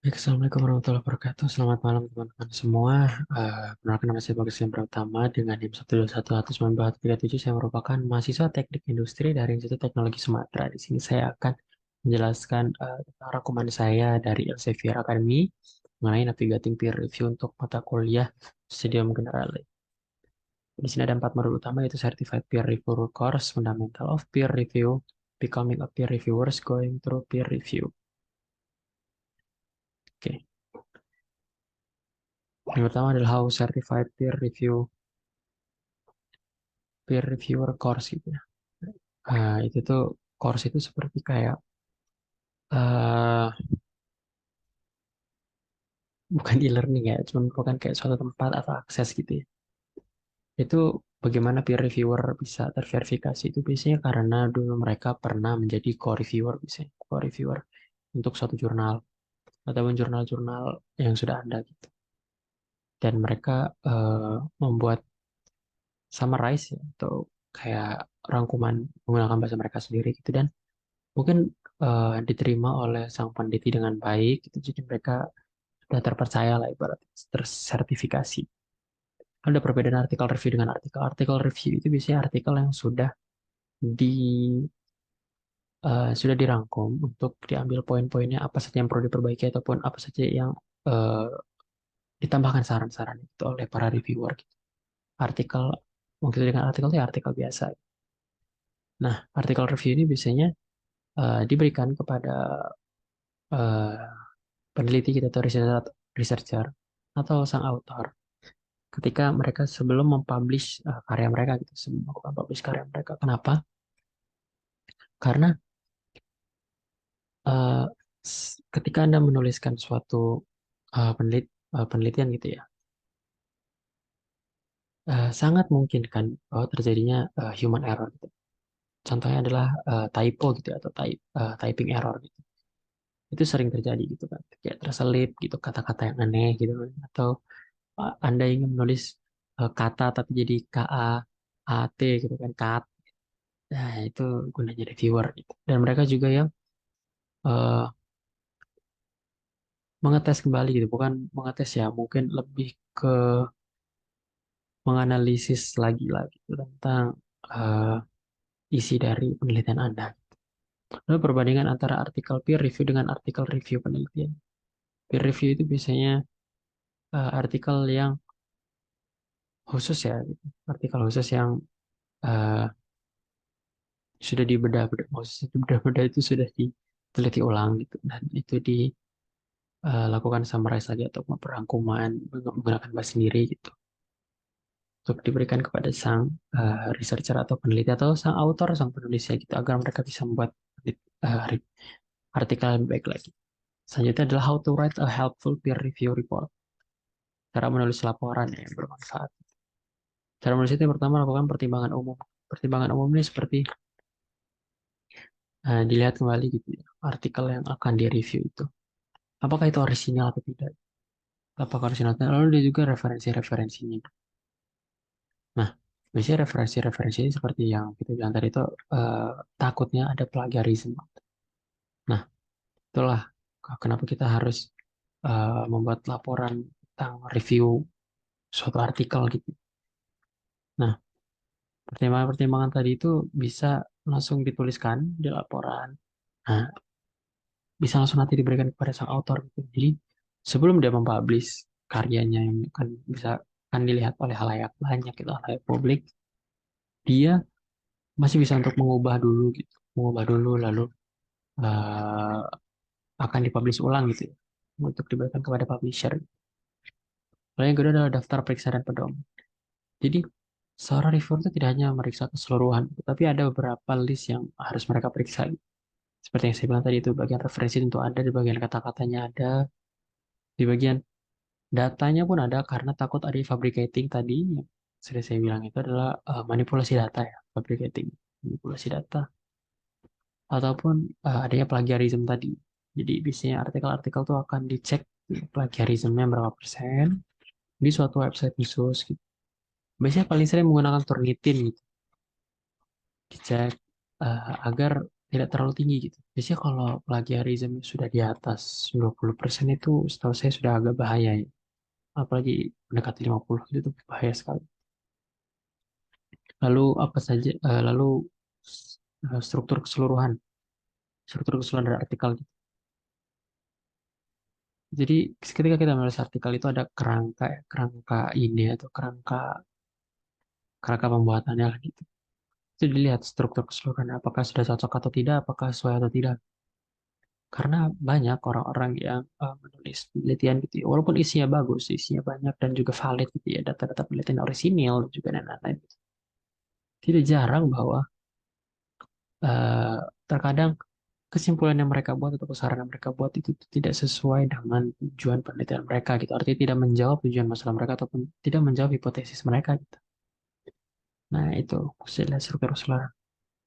Assalamualaikum warahmatullahi wabarakatuh. Selamat malam teman-teman semua. Perkenalkan nama saya Bagas Lem Pratama dengan NIM 1211937. Saya merupakan mahasiswa teknik industri dari Institut Teknologi Sumatera. Di sini saya akan menjelaskan tentang rangkuman saya dari Elsevier Academy mengenai navigating peer review untuk mata kuliah Studium Generale. Di sini ada 4 modul utama yaitu Certified Peer Reviewer Course, Fundamental of Peer Review, Becoming a Peer Reviewers, Going Through Peer Review. Oke. Yang pertama adalah How Certified Peer Reviewer Course gitu ya. Itu tuh course itu seperti kayak eh bukan e-learning ya, cuma bukan kayak suatu tempat atau akses gitu ya. Itu bagaimana peer reviewer bisa terverifikasi itu biasanya karena dulu mereka pernah menjadi co-reviewer biasanya, co-reviewer untuk suatu jurnal ataupun jurnal-jurnal yang sudah ada gitu. Dan mereka membuat summarize ya, atau kayak rangkuman menggunakan bahasa mereka sendiri gitu dan mungkin diterima oleh sang peneliti dengan baik gitu. Jadi mereka sudah terpercaya lah ibarat tersertifikasi. Ada perbedaan artikel review dengan artikel. Artikel review itu biasanya artikel yang di sudah dirangkum untuk diambil poin-poinnya apa saja yang perlu diperbaiki ataupun apa saja yang eh, ditambahkan saran-saran itu oleh para reviewer gitu. Artikel mungkin dengan artikel itu ya artikel biasa. Nah, artikel review ini biasanya diberikan kepada eh, peneliti kita atau researcher atau sang author ketika mereka sebelum mempublish karya mereka gitu, sebelum melakukan publish karya mereka. Kenapa? Karena eh, ketika Anda menuliskan suatu penelitian gitu ya, sangat mungkin kan bahwa terjadinya human error gitu. Contohnya adalah typo gitu ya, atau typing error gitu. Itu sering terjadi gitu kan. Kayak terselip gitu kata-kata yang aneh gitu kan. Atau Anda ingin menulis kata tapi jadi KAAT gitu kan, kat. Nah, itu gunanya reviewer gitu. Dan mereka juga yang eh, mengetes kembali gitu, bukan mengetes ya, mungkin lebih ke menganalisis lagi gitu tentang eh, isi dari penelitian Anda. Lalu perbandingan antara artikel peer review dengan artikel review penelitian. Peer review itu biasanya artikel yang khusus ya, gitu. Artikel khusus yang eh, sudah dibedah-bedah, maksudnya dibedah-bedah itu sudah diteliti ulang gitu, dan itu dilakukan summarize lagi atau perangkuman menggunakan bahasa sendiri gitu untuk diberikan kepada sang researcher atau peneliti atau sang author, sang penulisnya gitu agar mereka bisa membuat uh, ri- artikel yang lebih baik lagi. Selanjutnya adalah how to write a helpful peer review report. Cara menulis laporan yang bermanfaat. Cara menulis itu yang pertama lakukan pertimbangan umum. Pertimbangan umum ini seperti dilihat kembali gitu ya, artikel yang akan direview itu. Apakah itu orisinal atau tidak? Apakah orisinal? Lalu dia juga referensi-referensinya. Nah, biasanya referensi-referensi ini seperti yang kita bilang tadi itu takutnya ada plagiarisme. Nah, itulah kenapa kita harus membuat laporan tentang review suatu artikel gitu. Nah, pertimbangan-pertimbangan tadi itu bisa langsung dituliskan di laporan. Nah, bisa langsung nanti diberikan kepada sang author gitu. Jadi, sebelum dia mempublish karyanya yang kan bisa kan dilihat oleh halayak banyak gitu, halayak publik, dia masih bisa untuk mengubah dulu gitu. Mengubah dulu lalu eh, akan dipublish ulang gitu ya, untuk diberikan kepada publisher. Lalu yang kedua adalah daftar periksa dan pedoman. Jadi seorang reviewer itu tidak hanya meriksa keseluruhan, tapi ada beberapa list yang harus mereka periksa. Seperti yang saya bilang tadi itu bagian referensi tentu ada, di bagian kata-katanya ada, di bagian datanya pun ada karena takut ada fabricating tadi yang sudah saya bilang itu adalah manipulasi data ya, fabricating, manipulasi data ataupun adanya plagiarisme tadi. Jadi biasanya artikel-artikel itu akan dicek plagiarismenya berapa persen di suatu website khusus gitu. Biasanya paling sering menggunakan Turnitin gitu, dicek agar tidak terlalu tinggi gitu. Biasanya kalau plagiarism sudah di atas 20% itu setahu saya sudah agak bahaya ya. Apalagi mendekati 50 itu bahaya sekali. Lalu apa saja, lalu struktur keseluruhan, dari artikel gitu. Jadi ketika kita menulis artikel itu ada kerangka, ya, kerangka ini atau kerangka kerangka pembuatannya lah gitu. Itu dilihat struktur keseluruhan apakah sudah cocok atau tidak, apakah sesuai atau tidak. Karena banyak orang-orang yang menulis penelitian gitu ya. Walaupun isinya bagus, isinya banyak dan juga valid gitu ya, data-data penelitian orisinil dan juga dan lain-lain. Tidak jarang bahwa eh, terkadang kesimpulan yang mereka buat atau saran yang mereka buat itu tidak sesuai dengan tujuan penelitian mereka gitu. Artinya tidak menjawab tujuan masalah mereka ataupun tidak menjawab hipotesis mereka gitu. Nah, itu maksudnya struktur keseluruhan.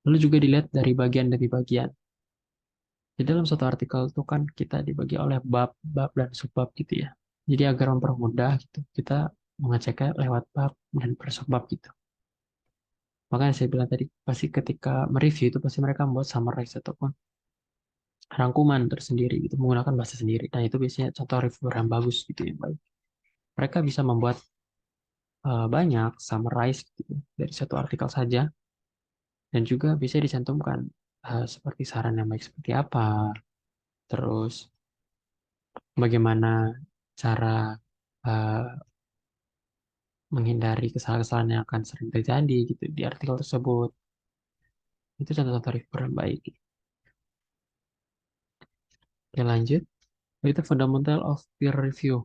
Lalu juga dilihat dari bagian demi bagian. Di dalam satu artikel itu kan kita dibagi oleh bab dan subbab gitu ya. Jadi agar mempermudah gitu, kita mengeceknya lewat bab dan per subbab gitu. Makanya saya bilang tadi, pasti ketika mereview itu pasti mereka membuat summarize ataupun rangkuman tersendiri gitu, menggunakan bahasa sendiri. Nah itu biasanya contoh reviewer yang bagus gitu yang baik. Mereka bisa membuat banyak summarize gitu, dari satu artikel saja dan juga bisa dicantumkan seperti saran yang baik seperti apa, terus bagaimana cara eh, menghindari kesalahan-kesalahan yang akan sering terjadi gitu di artikel tersebut. Itu contoh-contoh reviewer yang baik. Oke, lanjut. Itu fundamental of peer review,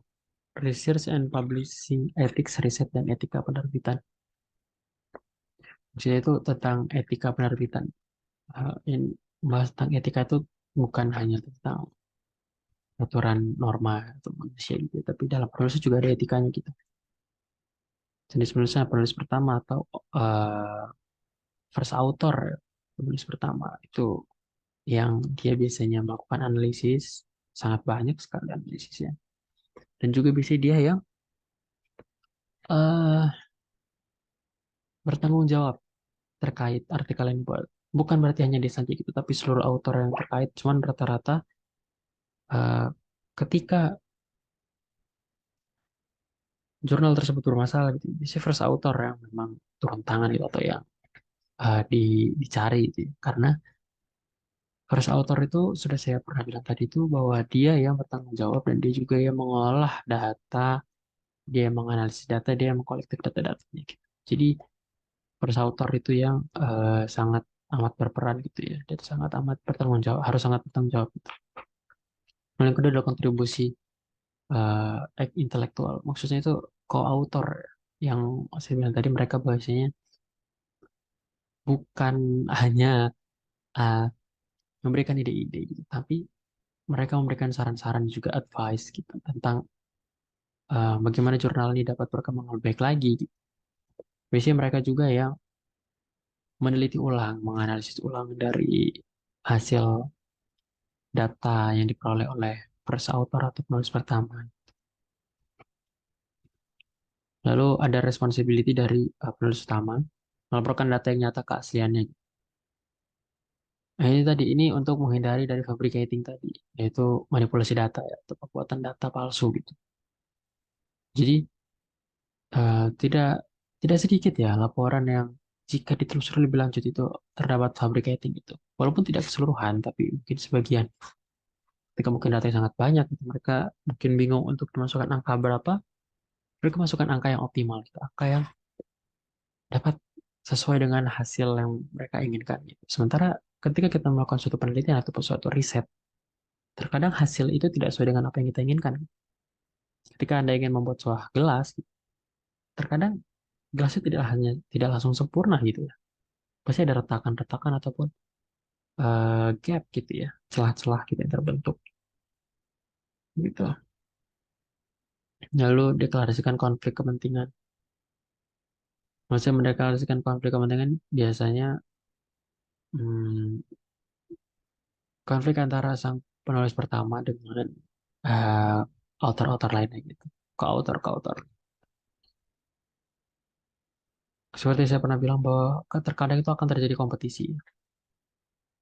research and publishing ethics, riset dan etika penerbitan. Maksudnya itu tentang etika penerbitan. Yang membahas tentang etika itu bukan hanya tentang aturan norma atau manusia gitu, tapi dalam penulis juga ada etikanya gitu. Jenis penulisnya penulis pertama atau eh, first author, penulis pertama itu yang dia biasanya melakukan analisis sangat banyak sekali analisisnya dan juga bisa dia yang eh bertanggung jawab terkait artikel yang dibuat. Bukan berarti hanya dia saja gitu, tapi seluruh autor yang terkait. Cuman rata-rata eh, ketika jurnal tersebut bermasalah gitu, bisa first author yang memang turun tangan gitu atau yang dicari gitu. Karena first author itu sudah saya pernah bilang tadi itu bahwa dia yang bertanggung jawab dan dia juga yang mengolah data, dia yang menganalisis data, dia yang mengkolektif data-datanya gitu. Jadi first author itu yang sangat amat berperan gitu ya, dan sangat amat bertanggung jawab, harus sangat bertanggung jawab gitu. Nah, yang kedua adalah kontribusi intelektual. Maksudnya itu co-author yang saya bilang tadi mereka bahasanya bukan hanya uh, memberikan ide-ide gitu, tapi mereka memberikan saran-saran juga advice gitu tentang bagaimana jurnal ini dapat berkembang lebih baik lagi gitu. Biasanya mereka juga yang meneliti ulang, menganalisis ulang dari hasil data yang diperoleh oleh first author atau penulis pertama. Lalu ada responsibility dari penulis utama melaporkan data yang nyata keasliannya. Nah, ini tadi ini untuk menghindari dari fabricating tadi, yaitu manipulasi data ya, atau pembuatan data palsu gitu. Jadi tidak tidak sedikit ya laporan yang jika ditelusuri lebih lanjut itu terdapat fabricating itu. Walaupun tidak keseluruhan, tapi mungkin sebagian. Ketika mungkin data yang sangat banyak, gitu, mereka mungkin bingung untuk dimasukkan angka berapa, mereka masukkan angka yang optimal, gitu, angka yang dapat sesuai dengan hasil yang mereka inginkan. Gitu. Sementara ketika kita melakukan suatu penelitian atau suatu riset, terkadang hasil itu tidak sesuai dengan apa yang kita inginkan. Ketika Anda ingin membuat sebuah gelas, terkadang gelasnya tidak langsung sempurna gitu ya. Pasti ada retakan-retakan ataupun gap gitu ya, celah-celah gitu yang terbentuk gitu. Lalu deklarasikan konflik kepentingan. Maksudnya mendeklarasikan konflik kepentingan biasanya hmm, konflik antara sang penulis pertama dengan eh, author-author lainnya gitu. Ke author. ke. Author. Seperti saya pernah bilang bahwa terkadang itu akan terjadi kompetisi. Ya.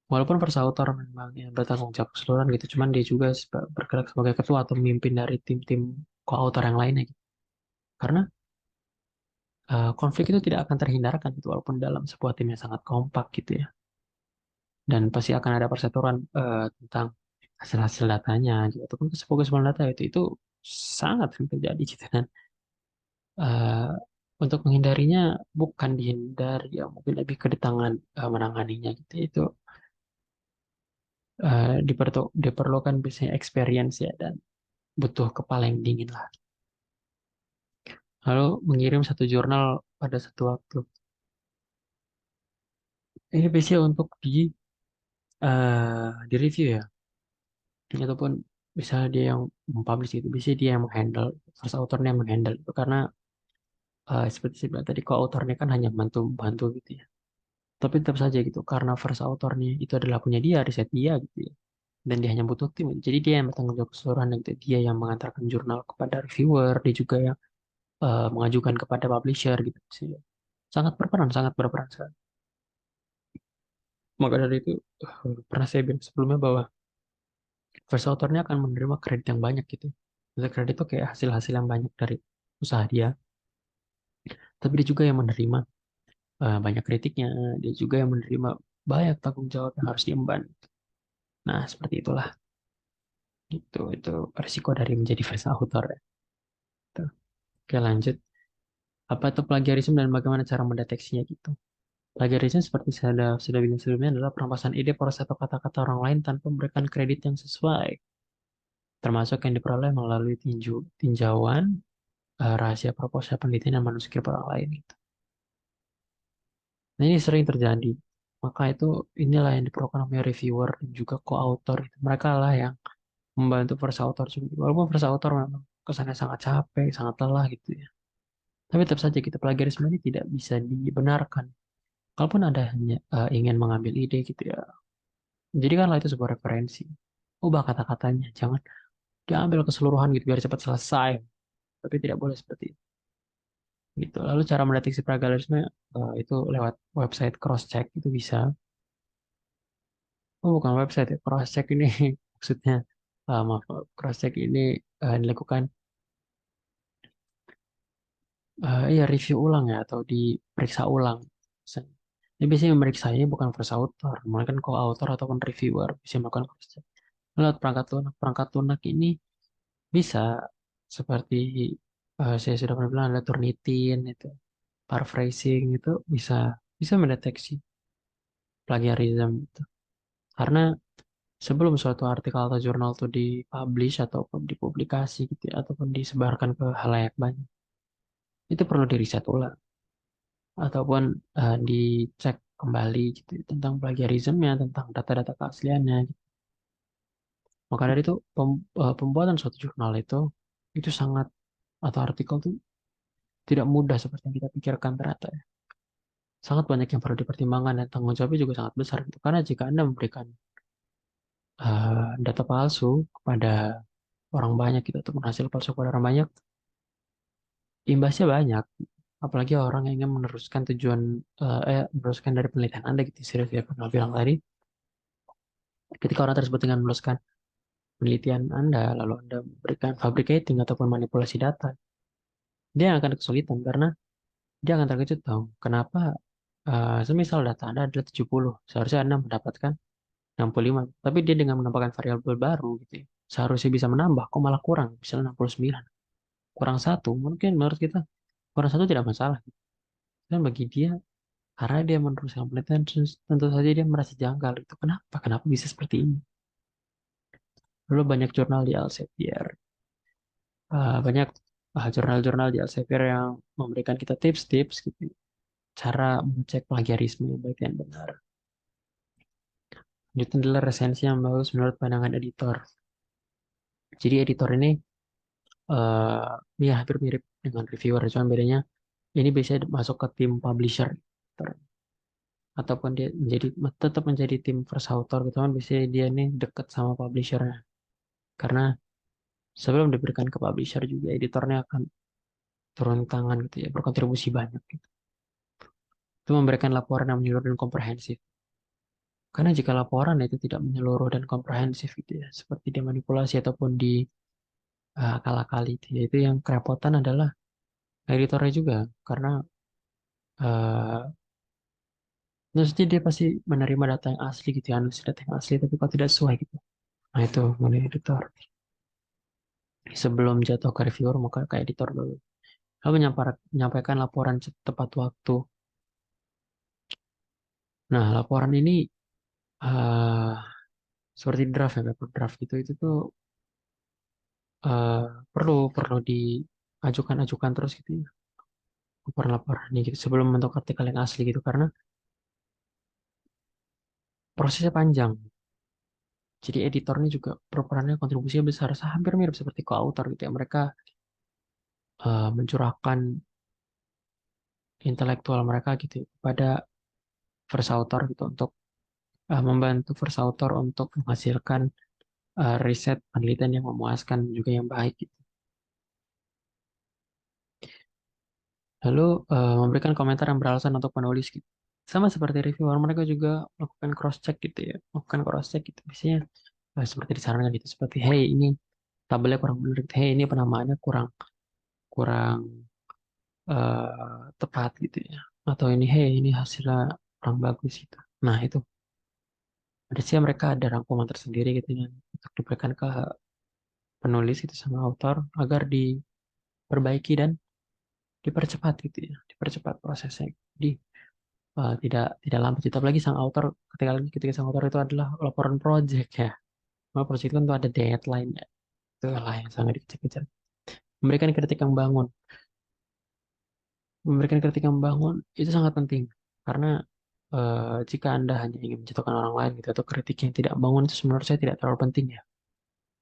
Walaupun first author memang yang bertanggung jawab keseluruhan gitu, cuman dia juga bergerak sebagai ketua atau pemimpin dari tim-tim co-author yang lainnya gitu. Karena konflik itu tidak akan terhindarkan gitu, walaupun dalam sebuah tim yang sangat kompak gitu ya. Dan pasti akan ada perseteruan tentang hasil-hasil datanya gitu, ataupun keseimbangan data itu sangat sering terjadi gitu kan. Eh, untuk menghindarinya bukan dihindari ya, mungkin lebih ke di tangan menanganinya gitu. Itu diperlukan biasanya experience ya dan butuh kepala yang dingin lah. Lalu mengirim satu jurnal pada satu waktu. Ini biasanya untuk di review ya, ataupun bisa dia yang mempublish itu, biasanya dia yang menghandle, first authornya yang menghandle itu karena seperti saya bilang tadi, co-authornya kan hanya bantu-bantu gitu ya. Tapi tetap saja gitu, karena first authornya itu adalah punya dia, riset dia gitu ya. Dan dia hanya butuh tim. Jadi dia yang bertanggung jawab keseluruhan gitu. Dia yang mengantarkan jurnal kepada reviewer, dia juga yang mengajukan kepada publisher gitu sih. Sangat berperan sekali. Maka dari itu pernah saya bilang sebelumnya bahwa first authornya akan menerima kredit yang banyak gitu. Maksudnya kredit itu kayak hasil-hasil yang banyak dari usaha dia. Tapi dia juga yang menerima banyak kritiknya. Dia juga yang menerima banyak tanggung jawab yang harus diemban. Nah, seperti itulah. Itu resiko dari menjadi first author ya. Tuh. Oke, lanjut. Apa itu plagiarisme dan bagaimana cara mendeteksinya gitu. Plagiarisme seperti saya sudah bilang sebelumnya adalah perampasan ide, proses atau kata-kata orang lain tanpa memberikan kredit yang sesuai, termasuk yang diperoleh melalui tinjauan rahasia proposal penelitian dan manuskrip orang lain gitu. Nah, ini sering terjadi. Maka itu inilah yang diperlukan oleh reviewer dan juga co-author. Mereka lah yang membantu first author juga. Walaupun first author memang kesannya sangat capek, sangat lelah gitu ya. Tapi tetap saja kita plagiarisme ini tidak bisa dibenarkan. Kalaupun ada hanya ingin mengambil ide gitu ya, jadikanlah itu sebuah referensi. Ubah kata-katanya, jangan diambil keseluruhan gitu biar cepat selesai. Tapi tidak boleh seperti itu. Gitu. Lalu cara mendeteksi plagiarisme itu lewat website cross-check itu bisa. Oh, bukan website ya, cross-check ini maksudnya maaf, cross-check ini dilakukan iya review ulang ya atau diperiksa ulang. Ini biasanya memeriksanya bukan first author, melainkan co-author ataupun reviewer bisa melakukan cross-check. Lewat perangkat lunak. Perangkat lunak ini bisa seperti saya sudah pernah bilang ada Turnitin itu, paraphrasing itu bisa bisa mendeteksi plagiarism itu. Karena sebelum suatu artikel atau jurnal itu dipublish ataupun dipublikasi gitu ya, ataupun disebarkan ke halayak banyak, itu perlu diriset ulang ataupun dicek kembali gitu ya, tentang plagiarismnya, tentang data-data keasliannya. Gitu. Maka dari itu pembuatan suatu jurnal itu sangat atau artikel itu tidak mudah seperti yang kita pikirkan ternyata ya. Sangat banyak yang perlu dipertimbangkan dan tanggung jawabnya juga sangat besar gitu. Karena jika Anda memberikan data palsu kepada orang banyak gitu ataupun hasil palsu kepada orang banyak, imbasnya banyak. Apalagi orang yang ingin meneruskan dari penelitian Anda gitu. Serius ya pernah bilang tadi, ketika orang tersebut ingin meneruskan penelitian Anda, lalu Anda memberikan fabricating ataupun manipulasi data, dia akan kesulitan karena dia akan terkejut tahu kenapa semisal data Anda adalah 70, seharusnya Anda mendapatkan 65, tapi dia dengan menambahkan variabel baru gitu ya. Seharusnya bisa menambah, kok malah kurang, misalnya 69. Kurang satu, mungkin menurut kita kurang satu tidak masalah. Dan bagi dia, karena dia meneruskan penelitian, tentu saja dia merasa janggal. Itu kenapa? Kenapa bisa seperti ini? Lalu banyak jurnal di Elsevier, banyak jurnal-jurnal di Elsevier yang memberikan kita tips-tips gitu, cara mengecek plagiarisme yang baik dan benar. Itu adalah resensi yang bagus menurut pandangan editor. Jadi editor ini ya hampir mirip dengan reviewer, cuma bedanya ini biasanya masuk ke tim publisher ataupun dia tetap menjadi tim first author gitu kan, biasanya dia nih deket sama publishernya karena sebelum diberikan ke publisher juga editornya akan turun tangan gitu ya, berkontribusi banyak gitu. Itu memberikan laporan yang menyeluruh dan komprehensif. Karena jika laporan itu tidak menyeluruh dan komprehensif gitu ya, seperti dimanipulasi ataupun di akal-akali, itu yang kerepotan adalah editornya juga, karena eh maksudnya dia pasti menerima data yang asli gitu ya, analisis data yang asli, tapi kok tidak sesuai gitu. Nah itu mengenai editor. Sebelum jatuh ke reviewer, maka ke editor dulu. Lalu menyampaikan laporan tepat waktu. Nah, laporan ini eh seperti draft ya, paper draft gitu, itu tuh eh perlu perlu diajukan-ajukan terus gitu ya, laporan-laporan ini gitu, sebelum membentuk artikel yang asli gitu, karena prosesnya panjang. Jadi editornya juga berperannya kontribusinya besar, hampir mirip seperti co-author gitu ya. Mereka mencurahkan intelektual mereka gitu ya, kepada first author gitu untuk membantu first author untuk menghasilkan riset penelitian yang memuaskan juga yang baik gitu. Lalu memberikan komentar yang beralasan untuk penulis gitu. Sama seperti reviewer, mereka juga melakukan cross check gitu ya, melakukan cross check gitu. Biasanya seperti disarankan gitu, seperti hey ini tabelnya kurang benar, hey ini penamaannya kurang kurang tepat gitu ya, atau ini hey ini hasilnya kurang bagus gitu. Nah itu ada sih mereka ada rangkuman tersendiri gitu ya untuk diberikan ke penulis itu sama autor agar diperbaiki dan dipercepat gitu ya, dipercepat prosesnya. Jadi tidak lambat gitu. Apalagi sang autor ketika sang autor itu adalah laporan project ya. Nah, project itu kan tuh ada deadline ya. Itu lah yang sangat dikejar-kejar. Memberikan kritik yang bangun. Memberikan kritik yang bangun itu sangat penting. Karena jika Anda hanya ingin menjatuhkan orang lain gitu, atau kritik yang tidak bangun itu menurut saya tidak terlalu penting ya.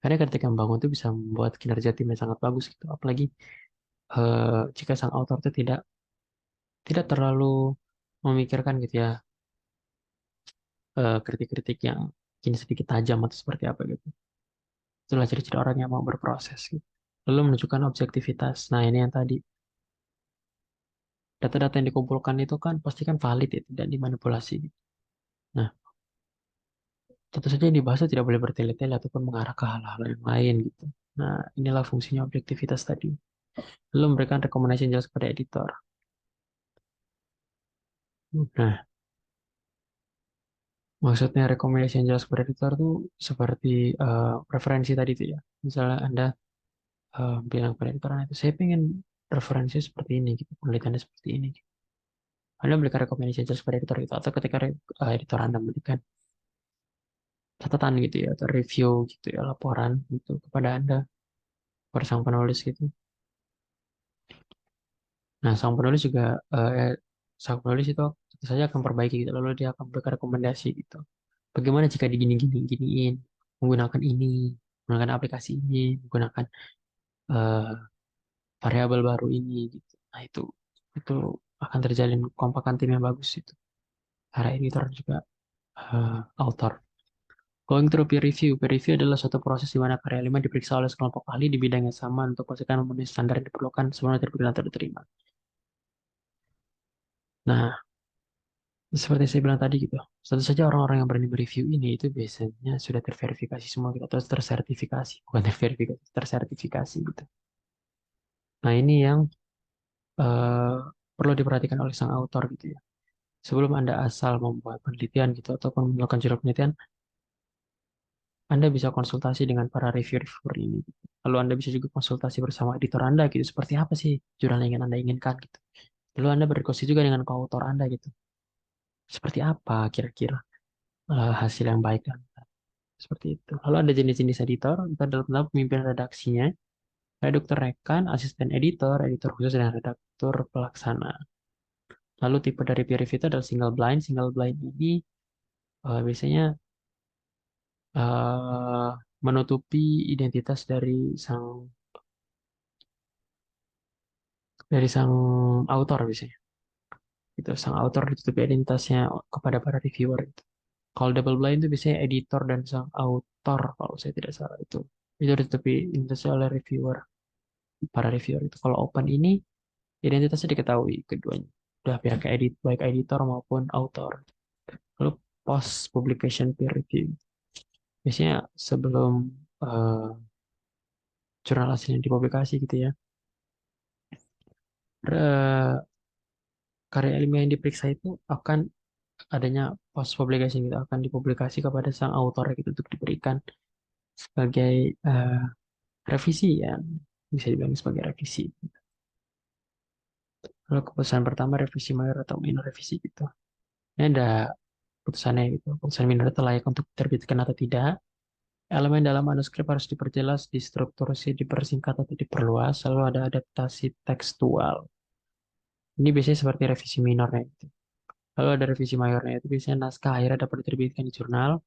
Karena kritik yang bangun itu bisa membuat kinerja timnya sangat bagus gitu. Apalagi jika sang author itu tidak tidak terlalu memikirkan gitu ya kritik-kritik yang mungkin sedikit tajam atau seperti apa gitu. Itulah ciri-ciri orang yang mau berproses gitu. Lalu menunjukkan objektivitas. Nah, ini yang tadi. Data-data yang dikumpulkan itu kan pasti kan valid ya, tidak dimanipulasi gitu. Nah, tentu saja yang dibahas itu tidak boleh bertele-tele ataupun mengarah ke hal-hal yang lain gitu. Nah, inilah fungsinya objektivitas tadi. Lalu memberikan rekomendasi yang jelas kepada editor. Nah, maksudnya rekomendasi yang jelas kepada editor tuh seperti referensi tadi tuh ya. Misalnya Anda bilang pada editor, "Nah, itu saya pengen referensi seperti ini gitu, penelitiannya seperti ini." Anda memberikan rekomendasi yang jelas kepada editor itu, atau ketika editor Anda memberikan catatan gitu ya, atau review gitu ya, laporan gitu kepada Anda, kepada sang penulis gitu. Nah, sang penulis juga, sang penulis itu tentu saja akan perbaiki gitu, lalu dia akan memberikan rekomendasi gitu. Bagaimana jika diginiin, menggunakan ini, menggunakan aplikasi ini, menggunakan eh, variabel baru ini gitu. Nah, itu akan terjalin kompakan tim yang bagus itu. Para editor juga author. Going through peer review. Peer review adalah suatu proses di mana karya ilmiah diperiksa oleh sekelompok ahli di bidang yang sama untuk pastikan memenuhi standar yang diperlukan sebelum diterbitkan atau diterima. Nah, seperti saya bilang tadi gitu, tentu saja orang-orang yang berani mereview ini itu biasanya sudah terverifikasi semua gitu, atau tersertifikasi, bukan terverifikasi, tersertifikasi gitu. Nah, ini yang eh, perlu diperhatikan oleh sang autor gitu ya. Sebelum Anda asal membuat penelitian gitu, ataupun melakukan jurnal penelitian, Anda bisa konsultasi dengan para reviewer-reviewer ini, gitu. Lalu Anda bisa juga konsultasi bersama editor Anda gitu. Seperti apa sih jurnal yang ingin Anda inginkan gitu. Lalu Anda berdiskusi juga dengan koautor Anda gitu. Seperti apa kira-kira hasil yang baik dan seperti itu. Lalu ada jenis-jenis editor, itu adalah tentang pemimpin redaksinya, redaktur rekan, asisten editor, editor khusus, dan redaktur pelaksana. Lalu tipe dari peer review itu adalah single blind. Single blind ini biasanya eh, menutupi identitas dari sang autor biasanya. Itu sang autor ditutupi identitasnya kepada para reviewer itu. Kalau double blind itu biasanya editor dan sang autor kalau saya tidak salah itu ditutupi identitasnya oleh reviewer, para reviewer itu. Kalau open ini identitasnya diketahui keduanya. Udah pihak edit baik editor maupun autor. Lalu post publication peer review. Biasanya sebelum eh, jurnal hasilnya dipublikasi gitu ya. Karya ilmiah yang diperiksa itu akan adanya post publication gitu akan dipublikasi kepada sang autor gitu untuk diberikan sebagai eh, revisi ya, bisa dibilang sebagai revisi. Lalu keputusan pertama revisi mayor atau minor revisi gitu. Ini ada putusannya gitu. Putusan minor itu layak untuk diterbitkan atau tidak. Elemen dalam manuskrip harus diperjelas, distrukturasi, dipersingkat atau diperluas. Lalu ada adaptasi tekstual. Ini biasanya seperti revisi minornya gitu. Lalu ada revisi mayornya itu biasanya naskah akhirnya dapat diterbitkan di jurnal.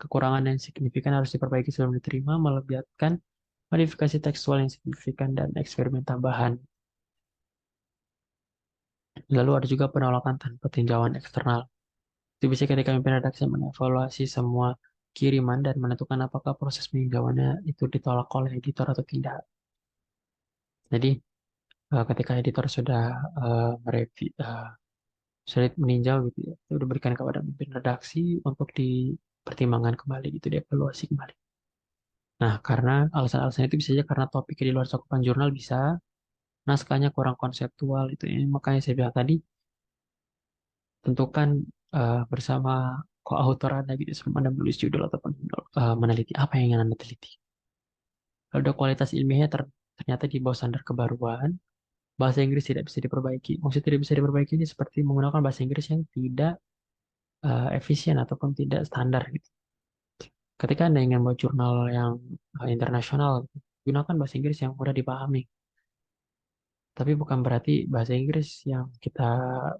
Kekurangan yang signifikan harus diperbaiki sebelum diterima, melibatkan modifikasi tekstual yang signifikan dan eksperimen tambahan. Lalu ada juga penolakan tanpa tinjauan eksternal. Itu bisa ketika pemimpin redaksi mengevaluasi semua kiriman dan menentukan apakah proses peninjauannya itu ditolak oleh editor atau tidak. Jadi ketika editor sudah mereview, sudah meninjau gitu ya, itu diberikan kepada pemimpin redaksi untuk dipertimbangkan kembali gitu, dievaluasi kembali. Nah, karena alasan-alasan itu bisa saja karena topiknya di luar cakupan jurnal bisa, naskahnya kurang konseptual itu ya. Makanya saya bilang tadi, tentukan bersama co-author Anda gitu sebelum Anda menulis judul ataupun meneliti apa yang ingin Anda teliti. Kalau udah kualitas ilmiahnya ternyata di bawah standar kebaruan, bahasa Inggris tidak bisa diperbaiki. Maksud tidak bisa diperbaiki ini seperti menggunakan bahasa Inggris yang tidak efisien ataupun tidak standar gitu. Ketika Anda ingin membuat jurnal yang internasional, gunakan bahasa Inggris yang mudah dipahami. Tapi bukan berarti bahasa Inggris yang kita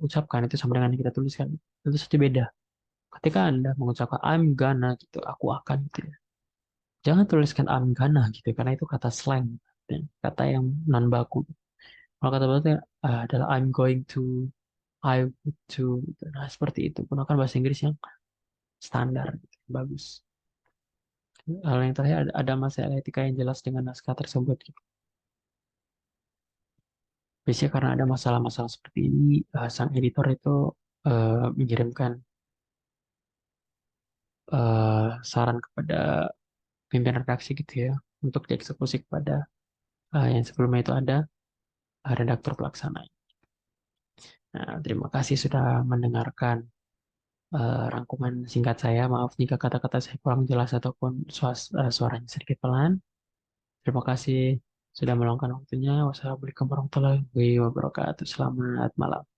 ucapkan itu sama dengan yang kita tuliskan. Itu saja beda. Ketika Anda mengucapkan I'm gonna gitu, aku akan gitu ya. Jangan tuliskan I'm gonna gitu, karena itu kata slang, ya, kata yang non baku. Kalau kata baku adalah I'm going to, I would to, gitu. Nah, seperti itu. Gunakan bahasa Inggris yang standar, gitu. Bagus. Hal yang terakhir ada masalah etika yang jelas dengan naskah tersebut. Gitu. Biasanya karena ada masalah-masalah seperti ini, sang editor itu mengirimkan saran kepada pimpinan redaksi gitu ya untuk dieksekusi kepada yang sebelumnya itu ada redaktur pelaksana. Nah, terima kasih sudah mendengarkan rangkuman singkat saya. Maaf jika kata-kata saya kurang jelas ataupun suaranya sedikit pelan. Terima kasih sudah meluangkan waktunya. Wassalamualaikum warahmatullahi wabarakatuh. Selamat malam.